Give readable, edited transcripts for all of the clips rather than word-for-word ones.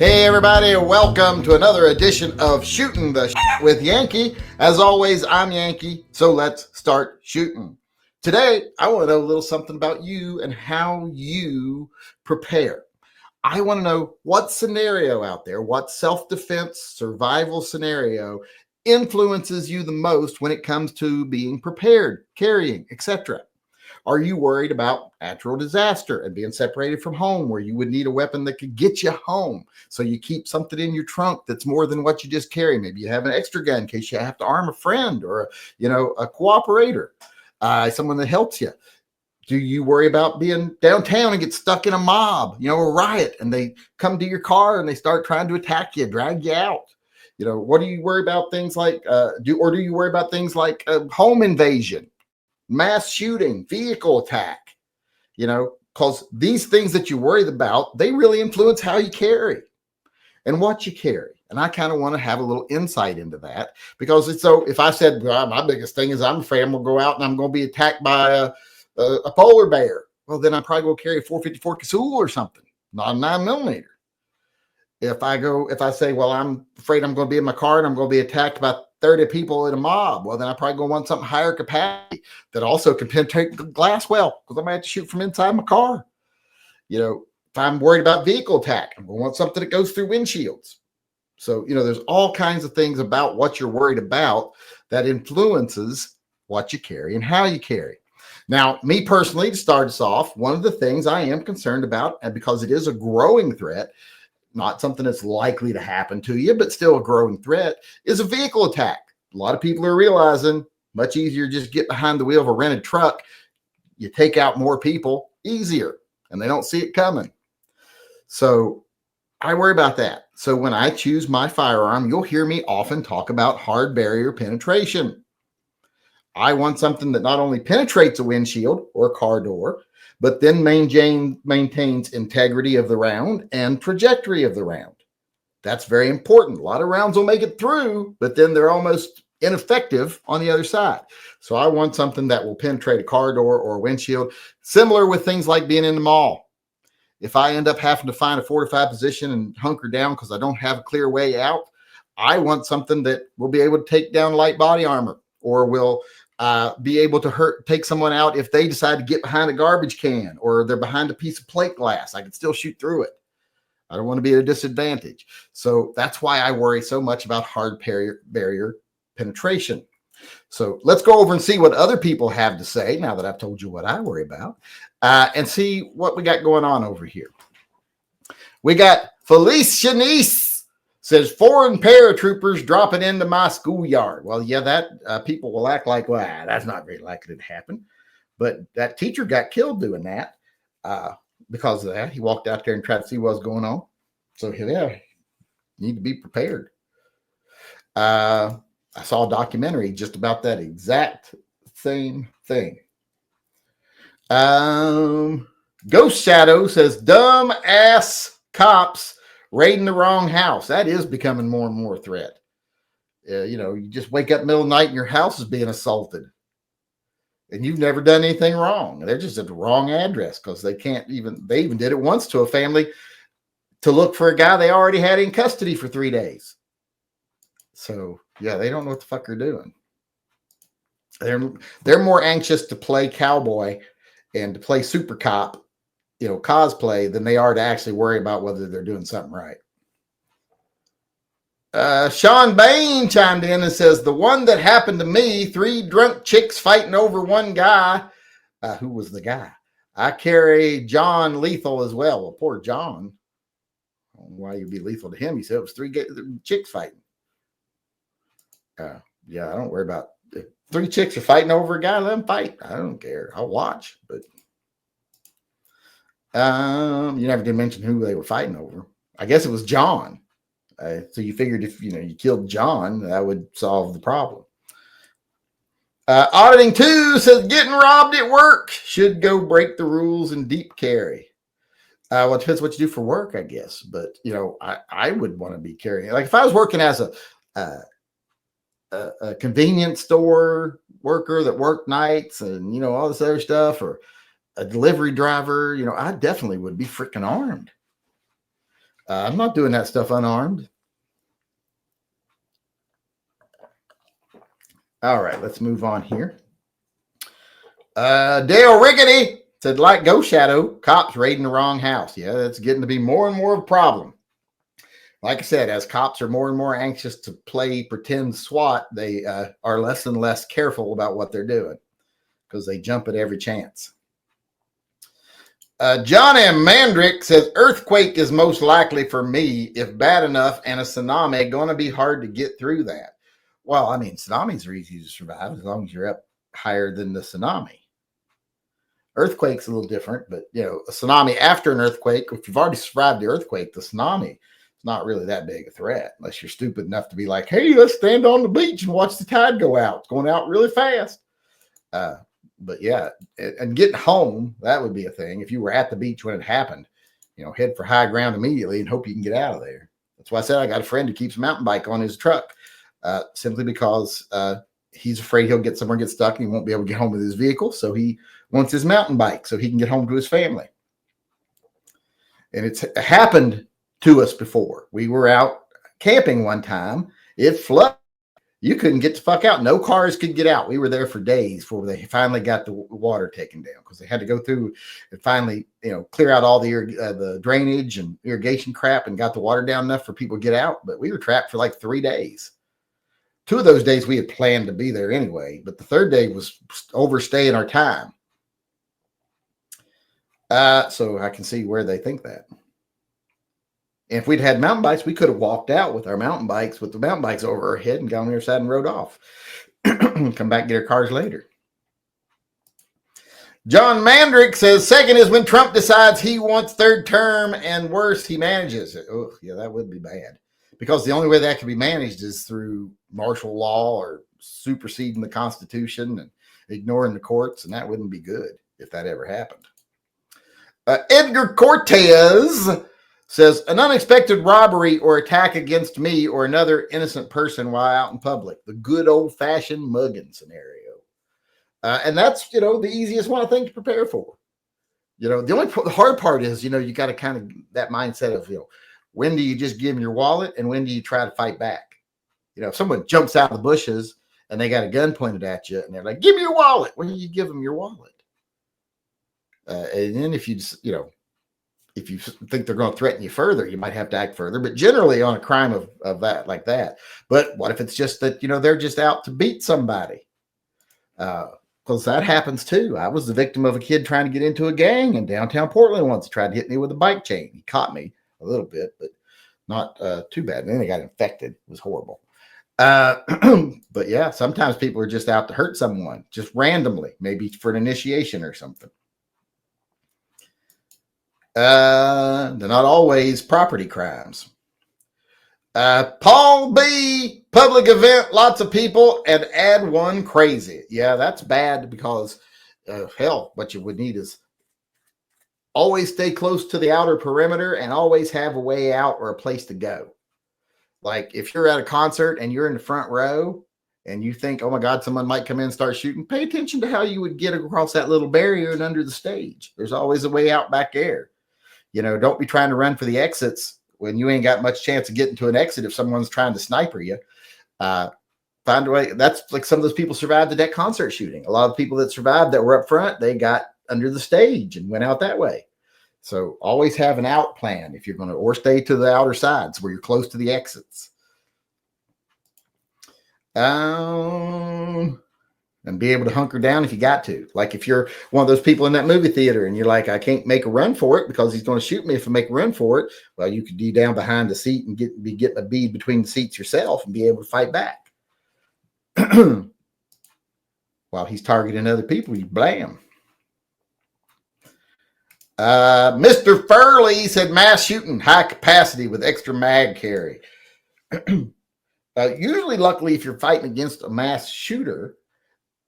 Hey everybody, welcome to another edition of Shooting the Shit with Yankee. As always, I'm Yankee, so let's start shooting. Today, I want to know a little something about you and how you prepare. I want to know what scenario out there, what self-defense survival scenario influences you the most when it comes to being prepared, carrying, etc. Are you worried about natural disaster and being separated from home where you would need a weapon that could get you home? So you keep something in your trunk that's more than what you just carry. Maybe you have an extra gun in case you have to arm a friend or, a cooperator, someone that helps you. Do you worry about being downtown and get stuck in a mob, a riot, and they come to your car and they start trying to attack you, drag you out? What do you worry about things like, do you worry about things like home invasion, mass shooting, vehicle attack, because these things that you worry about, they really influence how you carry and what you carry. And I kind of want to have a little insight into that because it's so, if I said, well, my biggest thing is I'm afraid I'm going to go out and I'm going to be attacked by a polar bear. Well, then I'm probably going to carry a 454 Casull or something, not a 9mm. If I say, well, I'm afraid I'm going to be in my car and I'm going to be attacked by 30 people in a mob, well, then I probably going to want something higher capacity that also can penetrate the glass well, because I might have to shoot from inside my car. If I'm worried about vehicle attack, I'm going to want something that goes through windshields. So, there's all kinds of things about what you're worried about that influences what you carry and how you carry. Now, me personally, to start us off, one of the things I am concerned about, and because it is a growing threat, not something that's likely to happen to you, but still a growing threat, is a vehicle attack. A lot of people are realizing much easier just get behind the wheel of a rented truck. You take out more people easier, and they don't see it coming. So I worry about that. So when I choose my firearm, you'll hear me often talk about hard barrier penetration. I want something that not only penetrates a windshield or car door, but then maintains integrity of the round and trajectory of the round. That's very important. A lot of rounds will make it through, but then they're almost ineffective on the other side. So I want something that will penetrate a car door or a windshield, similar with things like being in the mall. If I end up having to find a fortified position and hunker down because I don't have a clear way out, I want something that will be able to take down light body armor or will be able to take someone out if they decide to get behind a garbage can or they're behind a piece of plate glass. I can still shoot through it. I don't want to be at a disadvantage. So that's why I worry so much about hard barrier penetration. So let's go over and see what other people have to say now that I've told you what I worry about, and see what we got going on over here. We got Felice Shanice. Says foreign paratroopers dropping into my schoolyard. Well, yeah, that people will act like, well, that's not very likely to happen. But that teacher got killed doing that because of that. He walked out there and tried to see what was going on. So, yeah, you need to be prepared. I saw a documentary just about that exact same thing. Ghost Shadow says, dumb ass cops raiding the wrong house. That is becoming more and more a threat. You just wake up in the middle of the night and your house is being assaulted. And you've never done anything wrong. They're just at the wrong address because they even did it once to a family to look for a guy they already had in custody for 3 days. So, yeah, they don't know what the fuck they're doing. They're more anxious to play cowboy and to play super cop, cosplay than they are to actually worry about whether they're doing something right. Sean Bain chimed in and says, the one that happened to me, 3 drunk chicks fighting over one guy. Who was the guy? I carry John lethal as well. Well, poor John. I don't know why you'd be lethal to him. He said it was 3 chicks fighting. Yeah, I don't worry about if 3 chicks are fighting over a guy, let them fight. I don't care. I'll watch, but you never did mention who they were fighting over. I guess it was John. So you figured if you killed John, that would solve the problem. Auditing 2 says getting robbed at work should go break the rules in deep carry. Well, it depends what you do for work, I guess. But I would want to be carrying. Like if I was working as a convenience store worker that worked nights and all this other stuff, or a delivery driver, I definitely would be freaking armed. I'm not doing that stuff unarmed. All right, let's move on here. Dale Rickety said, like Ghost Shadow, cops raiding the wrong house. Yeah, that's getting to be more and more of a problem. Like I said, as cops are more and more anxious to play pretend SWAT, they are less and less careful about what they're doing because they jump at every chance. John M. Mandrick says, earthquake is most likely for me, if bad enough, and a tsunami going to be hard to get through that. Well, I mean, tsunamis are easy to survive as long as you're up higher than the tsunami. Earthquake's a little different, but you know, a tsunami after an earthquake, if you've already survived the earthquake, the tsunami is not really that big a threat unless you're stupid enough to be like, hey, let's stand on the beach and watch the tide go out. It's going out really fast. But yeah, and getting home, that would be a thing. If you were at the beach when it happened, you know, head for high ground immediately and hope you can get out of there. That's why I said I got a friend who keeps a mountain bike on his truck, simply because he's afraid he'll get somewhere and get stuck and he won't be able to get home with his vehicle. So he wants his mountain bike so he can get home to his family. And it's happened to us before. We were out camping one time. It flooded. You couldn't get the fuck out. No cars could get out. We were there for days before they finally got the water taken down because they had to go through and finally, you know, clear out all the drainage and irrigation crap and got the water down enough for people to get out. But we were trapped for like 3 days. 2 of those days we had planned to be there anyway, but the third day was overstaying our time. So I can see where they think that. And if we'd had mountain bikes, we could have walked out with our mountain bikes, with the mountain bikes over our head and gone on the other side and rode off. Come back and get our cars later. John Mandrick says, second is when Trump decides he wants third term, and worse, he manages it. Oh, yeah, that would be bad. Because the only way that can be managed is through martial law or superseding the Constitution and ignoring the courts, and that wouldn't be good if that ever happened. Edgar Cortez says, an unexpected robbery or attack against me or another innocent person while out in public. The good old-fashioned mugging scenario. And that's, you know, the easiest one I think to prepare for. You know, the hard part is, you know, you got to kind of that mindset of, you know, when do you just give them your wallet and when do you try to fight back? You know, if someone jumps out of the bushes and they got a gun pointed at you and they're like, give me your wallet. When do you give them your wallet? And then if you just, you know, if you think they're going to threaten you further, you might have to act further, but generally on a crime of that, like that. But what if it's just that, you know, they're just out to beat somebody? Because that happens too. I was the victim of a kid trying to get into a gang in downtown Portland once. He tried to hit me with a bike chain. He caught me a little bit, but not too bad. And then he got infected. It was horrible. But yeah, sometimes people are just out to hurt someone just randomly, maybe for an initiation or something. They're not always property crimes. Paul B, public event, lots of people, and add one crazy. Yeah, that's bad because hell, what you would need is always stay close to the outer perimeter and always have a way out or a place to go. Like if you're at a concert and you're in the front row and you think, oh my God, someone might come in and start shooting, pay attention to how you would get across that little barrier and under the stage. There's always a way out back there. You know, don't be trying to run for the exits when you ain't got much chance of getting to an exit if someone's trying to sniper you. Find a way. That's like some of those people survived that concert shooting. A lot of people that survived that were up front, they got under the stage and went out that way. So always have an out plan if you're going to, or stay to the outer sides where you're close to the exits. And be able to hunker down if you got to. Like if you're one of those people in that movie theater and you're like, I can't make a run for it because he's going to shoot me if I make a run for it. Well, you could be down behind the seat and be getting a bead between the seats yourself and be able to fight back. While he's targeting other people, you blam. Mr. Furley said mass shooting, high capacity with extra mag carry. Usually, luckily, if you're fighting against a mass shooter,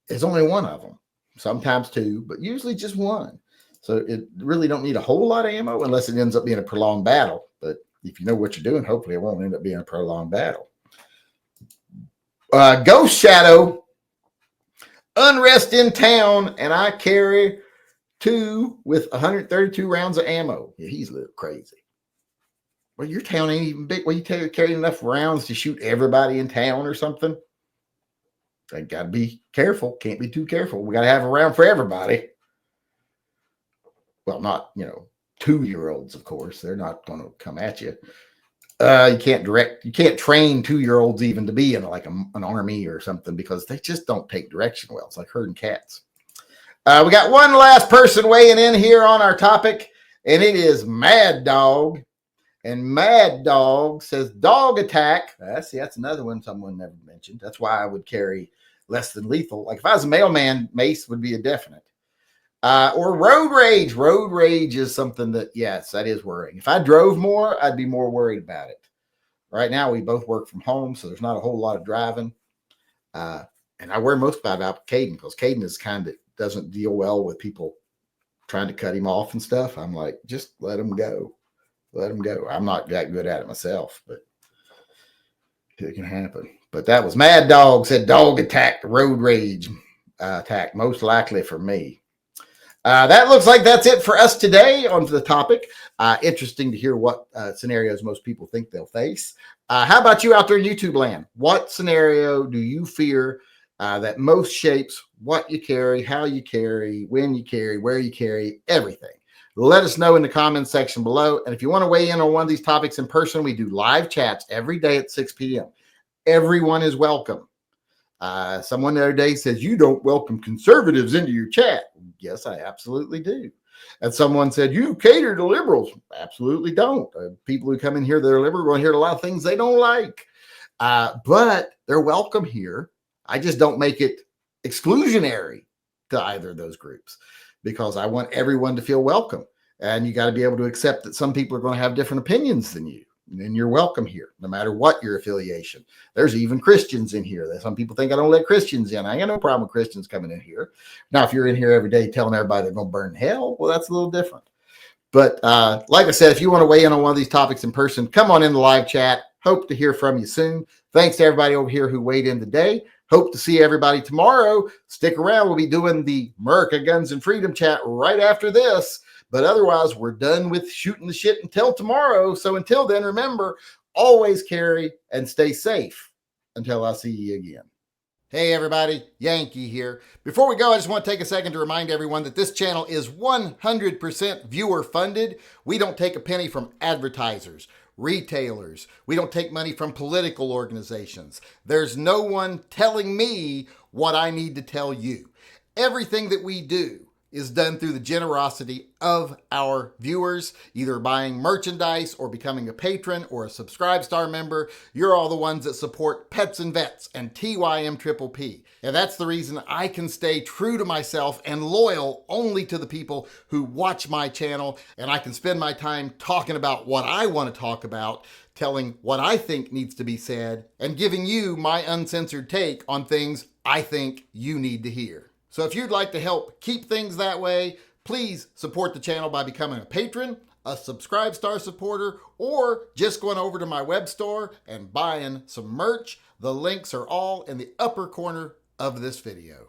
there's only one of them, sometimes two, but usually just one. So it really don't need a whole lot of ammo unless it ends up being a prolonged battle. But if you know what you're doing, hopefully it won't end up being a prolonged battle. Ghost Shadow, unrest in town, and I carry 2 with 132 rounds of ammo. Yeah, he's a little crazy. Well, your town ain't even big. Well, you carry enough rounds to shoot everybody in town or something. I got to be careful. Can't be too careful. We got to have a round for everybody. Well, not, 2-year-olds, of course. They're not going to come at you. You can't train 2-year-olds even to be in like an army or something because they just don't take direction well. It's like herding cats. We got one last person weighing in here on our topic, and it is Mad Dog. And Mad Dog says dog attack. See, that's another one someone never mentioned. That's why I would carry less than lethal. Like if I was a mailman, mace would be a definite. Or road rage. Road rage is something that, yes, that is worrying. If I drove more, I'd be more worried about it. Right now, we both work from home, so there's not a whole lot of driving. And I worry most about Caden because Caden is kind of doesn't deal well with people trying to cut him off and stuff. I'm like, just let him go. Let him go. I'm not that good at it myself, but it can happen. But that was Mad Dog said dog attack, road rage attack, most likely for me. That looks like that's it for us today on the topic. Interesting to hear what scenarios most people think they'll face. How about you out there in YouTube land? What scenario do you fear that most shapes what you carry, how you carry, when you carry, where you carry, everything? Let us know in the comments section below. And if you want to weigh in on one of these topics in person, we do live chats every day at 6 p.m. Everyone is welcome. Someone the other day says, you don't welcome conservatives into your chat. Yes, I absolutely do. And someone said, you cater to liberals. Absolutely don't. People who come in here that are liberal are going to hear a lot of things they don't like. But they're welcome here. I just don't make it exclusionary to either of those groups because I want everyone to feel welcome. And you got to be able to accept that some people are going to have different opinions than you. And you're welcome here, no matter what your affiliation. There's even Christians in here. Some people think I don't let Christians in. I got no problem with Christians coming in here. Now, if you're in here every day telling everybody they're going to burn in hell, well, that's a little different. But like I said, if you want to weigh in on one of these topics in person, come on in the live chat. Hope to hear from you soon. Thanks to everybody over here who weighed in today. Hope to see everybody tomorrow. Stick around. We'll be doing the America Guns and Freedom chat right after this. But otherwise, we're done with shooting the shit until tomorrow. So until then, remember, always carry and stay safe until I see you again. Hey everybody, Yankee here. Before we go, I just want to take a second to remind everyone that this channel is 100% viewer funded. We don't take a penny from advertisers, retailers. We don't take money from political organizations. There's no one telling me what I need to tell you. Everything that we do is done through the generosity of our viewers, either buying merchandise or becoming a patron or a Subscribe Star member. You're all the ones that support Pets and Vets and TYMP. And that's the reason I can stay true to myself and loyal only to the people who watch my channel. And I can spend my time talking about what I want to talk about, telling what I think needs to be said, and giving you my uncensored take on things I think you need to hear. So if you'd like to help keep things that way, please support the channel by becoming a patron, a Subscribe Star supporter, or just going over to my web store and buying some merch. The links are all in the upper corner of this video.